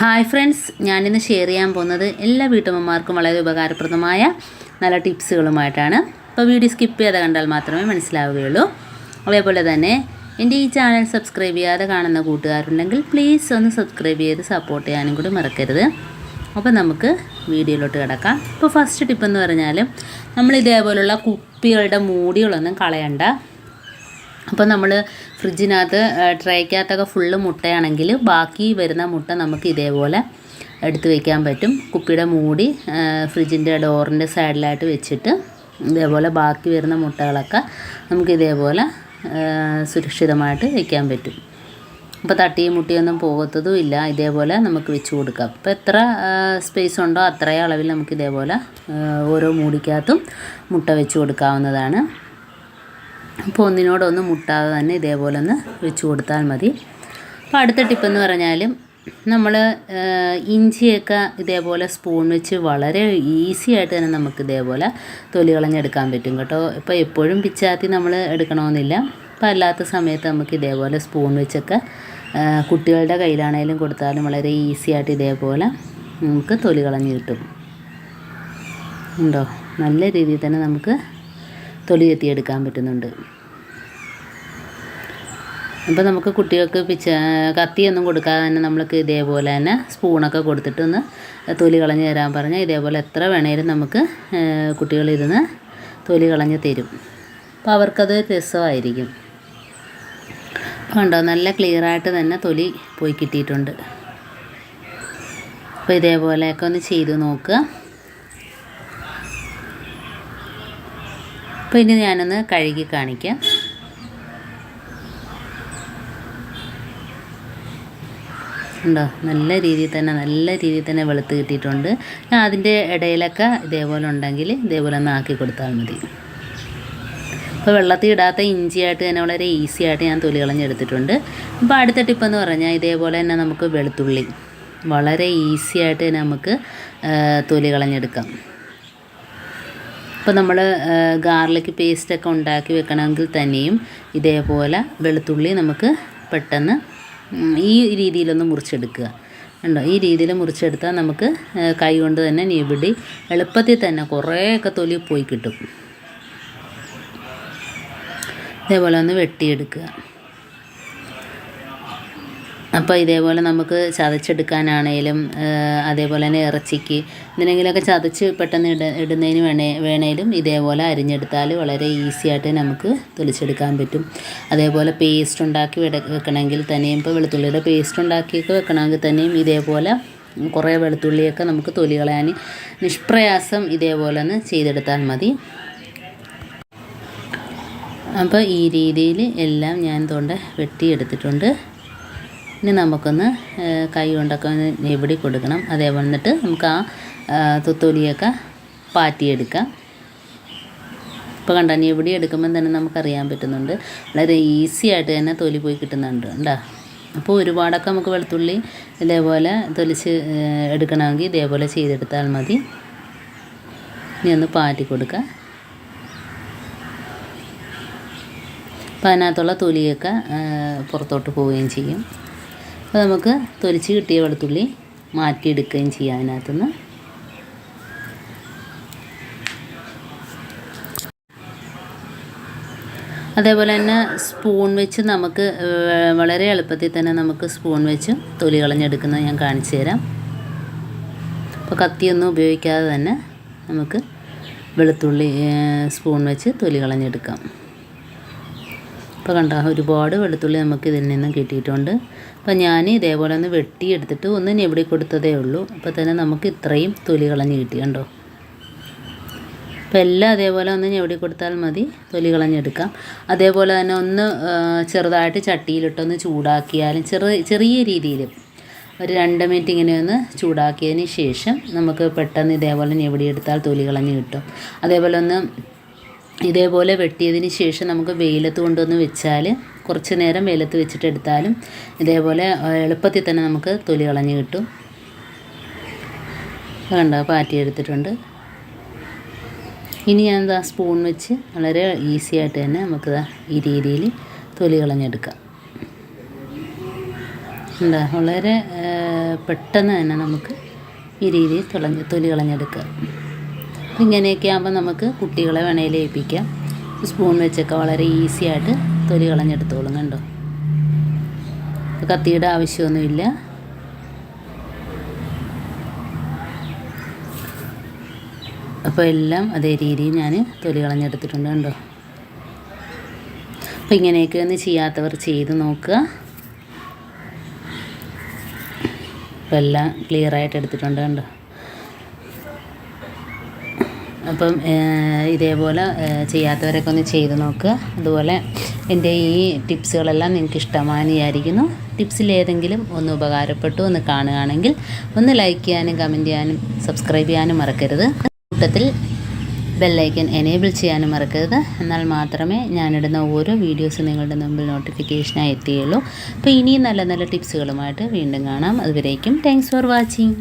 Hi friends, ഞാനിന്ന് share ചെയ്യാൻ പോകുന്നത് എല്ലാ വീട്ടമ്മമാർക്കും വളരെ ഉപകാരപ്രദമായ നല്ല ടിപ്സുകളുമായിട്ടാണ്. അപ്പോൾ വീഡിയോ സ്കിപ്പ് ചെയ്ത് കണ്ടാൽ മാത്രമേ മനസ്സിലാവുകയുള്ളൂ. അതേപോലെ തന്നെ എൻ്റെ ഈ ചാനൽ സബ്സ്ക്രൈബ് ചെയ്യാതെ കാണുന്ന കൂട്ടുകാരുണ്ടെങ്കിൽ പ്ലീസ് ഒന്ന് സബ്സ്ക്രൈബ് ചെയ്ത് സപ്പോർട്ട് ചെയ്യാനും കൂടി മറക്കരുത്. അപ്പോൾ നമുക്ക് വീഡിയോയിലോട്ട് കിടക്കാം. ഇപ്പോൾ ഫസ്റ്റ് ടിപ്പ് എന്ന് പറഞ്ഞാൽ നമ്മൾ ഇതേപോലുള്ള കുപ്പികളുടെ മൂടികളൊന്നും കളയണ്ട. അപ്പോൾ നമ്മൾ ഫ്രിഡ്ജിനകത്ത് ട്രേക്കകത്തൊക്കെ ഫുള്ള് മുട്ടയാണെങ്കിൽ ബാക്കി വരുന്ന മുട്ട നമുക്ക് ഇതേപോലെ എടുത്ത് വയ്ക്കാൻ പറ്റും. കുപ്പിയുടെ മൂടി ഫ്രിഡ്ജിൻ്റെ ഡോറിൻ്റെ സൈഡിലായിട്ട് വെച്ചിട്ട് ഇതേപോലെ ബാക്കി വരുന്ന മുട്ടകളൊക്കെ നമുക്ക് ഇതേപോലെ സുരക്ഷിതമായിട്ട് വയ്ക്കാൻ പറ്റും. അപ്പോൾ തട്ടിയും മുട്ടിയൊന്നും പോകത്തതും ഇല്ല. ഇതേപോലെ നമുക്ക് വെച്ച് കൊടുക്കാം. അപ്പോൾ എത്ര സ്പേസ് ഉണ്ടോ അത്രയും അളവിൽ നമുക്ക് ഇതേപോലെ ഓരോ മൂടിക്കകത്തും മുട്ട വെച്ച് കൊടുക്കാവുന്നതാണ്. അപ്പോൾ ഒന്നിനോടൊന്നും മുട്ടാതെ തന്നെ ഇതേപോലെ ഒന്ന് വെച്ച് കൊടുത്താൽ മതി. അപ്പോൾ അടുത്ത ടിപ്പെന്ന് പറഞ്ഞാൽ നമ്മൾ ഇഞ്ചിയൊക്കെ ഇതേപോലെ സ്പൂൺ വെച്ച് വളരെ ഈസി ആയിട്ട് തന്നെ നമുക്ക് ഇതേപോലെ തൊലി കളഞ്ഞെടുക്കാൻ പറ്റും കേട്ടോ. ഇപ്പോൾ എപ്പോഴും പിച്ചാത്തി നമ്മൾ എടുക്കണമെന്നില്ല. അപ്പോൾ അല്ലാത്ത സമയത്ത് നമുക്ക് ഇതേപോലെ സ്പൂൺ വെച്ചൊക്കെ കുട്ടികളുടെ കയ്യിലാണെങ്കിലും കൊടുത്താലും വളരെ ഈസി ആയിട്ട് ഇതേപോലെ നമുക്ക് തൊലി കളഞ്ഞ് കിട്ടും. ഉണ്ടോ, നല്ല രീതിയിൽ തന്നെ നമുക്ക് തൊലി ചെത്തിയെടുക്കാൻ പറ്റുന്നുണ്ട്. അപ്പോൾ നമുക്ക് കുട്ടികൾക്ക് കത്തിയൊന്നും കൊടുക്കാതെ തന്നെ നമ്മൾക്ക് ഇതേപോലെ തന്നെ സ്പൂണൊക്കെ കൊടുത്തിട്ടൊന്ന് തൊലി കളഞ്ഞ് തരാൻ പറഞ്ഞാൽ ഇതേപോലെ എത്ര വേണേലും നമുക്ക് കുട്ടികളിരുന്ന് തൊലി കളഞ്ഞ് തരും. അപ്പോൾ അവർക്കത് രസമായിരിക്കും. കണ്ടോ, നല്ല ക്ലിയറായിട്ട് തന്നെ തൊലി പോയി കിട്ടിയിട്ടുണ്ട്. അപ്പോൾ ഇതേപോലെയൊക്കെ ഒന്ന് ചെയ്ത് നോക്കുക. അപ്പോൾ ഇനി ഞാനൊന്ന് കഴുകി കാണിക്കാം. ഉണ്ടോ, നല്ല രീതിയിൽ തന്നെ വെളുത്ത് കിട്ടിയിട്ടുണ്ട്. അതിൻ്റെ ഇടയിലൊക്കെ ഇതേപോലെ ഉണ്ടെങ്കിൽ ഇതേപോലെ ഒന്ന് ആക്കി കൊടുത്താൽ മതി. അപ്പോൾ വെള്ളത്തിൽ ഇടാത്ത ഇഞ്ചിയായിട്ട് തന്നെ വളരെ ഈസി ആയിട്ട് ഞാൻ തൊലി കളഞ്ഞെടുത്തിട്ടുണ്ട്. അപ്പോൾ അടുത്ത ടിപ്പെന്ന് പറഞ്ഞാൽ ഇതേപോലെ തന്നെ നമുക്ക് വെളുത്തുള്ളി വളരെ ഈസി ആയിട്ട് തന്നെ നമുക്ക് തൊലി കളഞ്ഞെടുക്കാം. ഇപ്പോൾ നമ്മൾ ഗാർലിക് പേസ്റ്റൊക്കെ ഉണ്ടാക്കി വെക്കണമെങ്കിൽ തന്നെയും ഇതേപോലെ വെളുത്തുള്ളി നമുക്ക് പെട്ടെന്ന് ഈ രീതിയിലൊന്ന് മുറിച്ചെടുക്കുക. ഉണ്ടോ, ഈ രീതിയിൽ മുറിച്ചെടുത്താൽ നമുക്ക് കൈ കൊണ്ട് തന്നെ ഞെവിടി എളുപ്പത്തിൽ തന്നെ കുറേയൊക്കെ തൊലി പോയി കിട്ടും. ഇതേപോലെ ഒന്ന് വെട്ടിയെടുക്കുക. അപ്പോൾ ഇതേപോലെ നമുക്ക് ചതച്ചെടുക്കാനാണേലും അതേപോലെ തന്നെ ഇറച്ചിക്ക് എന്തിനെങ്കിലുമൊക്കെ ചതച്ച് പെട്ടെന്ന് ഇടുന്നതിന് വേണേലും ഇതേപോലെ അരിഞ്ഞെടുത്താൽ വളരെ ഈസി ആയിട്ട് നമുക്ക് തൊലിച്ചെടുക്കാൻ പറ്റും. അതേപോലെ പേസ്റ്റ് ഉണ്ടാക്കി വെക്കണമെങ്കിൽ തന്നെയും ഇപ്പോൾ വെളുത്തുള്ളിയുടെ പേസ്റ്റ് ഉണ്ടാക്കിയൊക്കെ വെക്കണമെങ്കിൽ തന്നെയും ഇതേപോലെ കുറേ വെളുത്തുള്ളിയൊക്കെ നമുക്ക് തൊലി കളയാൻ നിഷ്പ്രയാസം ഇതേപോലെ ഒന്ന് ചെയ്തെടുത്താൽ മതി. അപ്പോൾ ഈ രീതിയിൽ എല്ലാം ഞാൻ തൊണ്ട വെട്ടിയെടുത്തിട്ടുണ്ട്. ഇനി നമുക്കൊന്ന് കൈ കൊണ്ടൊക്കെ ഒന്ന് ഞെവിടി കൊടുക്കണം. അതേപോലെ എന്നിട്ട് നമുക്ക് ആ തൊലിയൊക്കെ പാറ്റിയെടുക്കാം. ഇപ്പോൾ കണ്ടോ, ഞെവിടി എടുക്കുമ്പം തന്നെ നമുക്കറിയാൻ പറ്റുന്നുണ്ട് വളരെ ഈസി ആയിട്ട് തന്നെ തൊലി പോയി കിട്ടുന്നുണ്ട്. കണ്ടോ, അപ്പോൾ ഒരുപാടൊക്കെ നമുക്ക് വെളുത്തുള്ളി ഇതേപോലെ തൊലിച്ച് എടുക്കണമെങ്കിൽ ഇതേപോലെ ചെയ്തെടുത്താൽ മതി. ഇനി ഒന്ന് പാറ്റി കൊടുക്കുക. അപ്പോൾ അതിനകത്തുള്ള തൊലിയൊക്കെ പുറത്തോട്ട് പോവുകയും ചെയ്യും. അപ്പോൾ നമുക്ക് തൊലിച്ച് കിട്ടിയ വെളുത്തുള്ളി മാറ്റിയെടുക്കുകയും ചെയ്യാം അതിനകത്തുനിന്ന്. അതേപോലെ തന്നെ സ്പൂൺ വെച്ച് നമുക്ക് വളരെ എളുപ്പത്തിൽ തന്നെ നമുക്ക് സ്പൂൺ വെച്ച് തൊലി കളഞ്ഞെടുക്കുന്നത് ഞാൻ കാണിച്ചു തരാം. അപ്പോൾ കത്തിയൊന്നും ഉപയോഗിക്കാതെ തന്നെ നമുക്ക് വെളുത്തുള്ളി സ്പൂൺ വെച്ച് തൊലി കളഞ്ഞെടുക്കാം. ഇപ്പോൾ കണ്ടോ, ഒരുപാട് വെളുത്തുള്ളി നമുക്ക് ഇതിൽ നിന്നും കിട്ടിയിട്ടുണ്ട്. അപ്പോൾ ഞാൻ ഇതേപോലെ ഒന്ന് വെട്ടിയെടുത്തിട്ട് ഒന്ന് ഞെവിടി കൊടുത്തതേ ഉള്ളൂ. അപ്പോൾ തന്നെ നമുക്ക് ഇത്രയും തൊലി കളഞ്ഞ് കിട്ടി. കണ്ടോ, അപ്പോൾ എല്ലാം അതേപോലെ ഒന്ന് ഞെവിടി കൊടുത്താൽ മതി, തൊലി കളഞ്ഞെടുക്കാം. അതേപോലെ തന്നെ ഒന്ന് ചെറുതായിട്ട് ചട്ടിയിലിട്ടൊന്ന് ചൂടാക്കിയാലും ചെറിയ രീതിയിൽ ഒരു 2 മിനിറ്റ് ഇങ്ങനെ ഒന്ന് ചൂടാക്കിയതിന് ശേഷം നമുക്ക് പെട്ടെന്ന് ഇതേപോലെ ഞെവിടിയെടുത്താൽ തൊലി കളഞ്ഞ് കിട്ടും. അതേപോലെ ഒന്ന് ഇതേപോലെ വെട്ടിയതിന് ശേഷം നമുക്ക് വെയിലത്ത് കൊണ്ടൊന്ന് വെച്ചാൽ കുറച്ച് നേരം വെയിലത്ത് വെച്ചിട്ട് എടുത്താലും ഇതേപോലെ എളുപ്പത്തിൽ തന്നെ നമുക്ക് തൊലി കളഞ്ഞ് കിട്ടും. കണ്ടോ, പാറ്റിയെടുത്തിട്ടുണ്ട്. ഇനി ഞാൻ സ്പൂൺ വെച്ച് വളരെ ഈസി ആയിട്ട് തന്നെ നമുക്ക് ഈ രീതിയിൽ തൊലി കളഞ്ഞെടുക്കാം. വളരെ പെട്ടെന്ന് തന്നെ നമുക്ക് ഈ രീതിയിൽ തൊലി കളഞ്ഞെടുക്കാം. ഇങ്ങനെയൊക്കെ ആകുമ്പോൾ നമുക്ക് കുട്ടികളെ വേണേൽ ഏൽപ്പിക്കാം. സ്പൂൺ വെച്ചൊക്കെ വളരെ ഈസി ആയിട്ട് തൊലി കളഞ്ഞെടുത്തോളും. കണ്ടോ, കത്തിയുടെ ആവശ്യമൊന്നുമില്ല. അപ്പോൾ എല്ലാം അതേ രീതിയിൽ ഞാൻ തൊലി കളഞ്ഞെടുത്തിട്ടുണ്ട്. കണ്ടോ, അപ്പോൾ ഇങ്ങനെയൊക്കെ ഒന്ന് ചെയ്യാത്തവർ ചെയ്ത് നോക്കുക. അപ്പോൾ എല്ലാം ക്ലിയറായിട്ട് എടുത്തിട്ടുണ്ട്. കണ്ടോ, അപ്പം ഇതേപോലെ ചെയ്യാത്തവരൊക്കെ ഒന്ന് ചെയ്ത് നോക്കുക. അതുപോലെ എൻ്റെ ഈ ടിപ്സുകളെല്ലാം നിങ്ങൾക്ക് ഇഷ്ടമാണെന്ന് വിചാരിക്കുന്നു. ടിപ്സിലേതെങ്കിലും ഒന്ന് ഉപകാരപ്പെട്ടു എന്ന് കാണുകയാണെങ്കിൽ ഒന്ന് ലൈക്ക് ചെയ്യാനും കമൻറ്റ് ചെയ്യാനും സബ്സ്ക്രൈബ് ചെയ്യാനും മറക്കരുത്. കൂട്ടത്തിൽ ബെല്ലൈക്കൻ എനേബിൾ ചെയ്യാനും മറക്കരുത്. എന്നാൽ മാത്രമേ ഞാനിടുന്ന ഓരോ വീഡിയോസ് നിങ്ങളുടെ മുമ്പിൽ നോട്ടിഫിക്കേഷനായി എത്തുകയുള്ളൂ. അപ്പോൾ ഇനിയും നല്ല നല്ല ടിപ്സുകളുമായിട്ട് വീണ്ടും കാണാം. അതുവരേക്കും താങ്ക്സ് ഫോർ വാച്ചിങ്.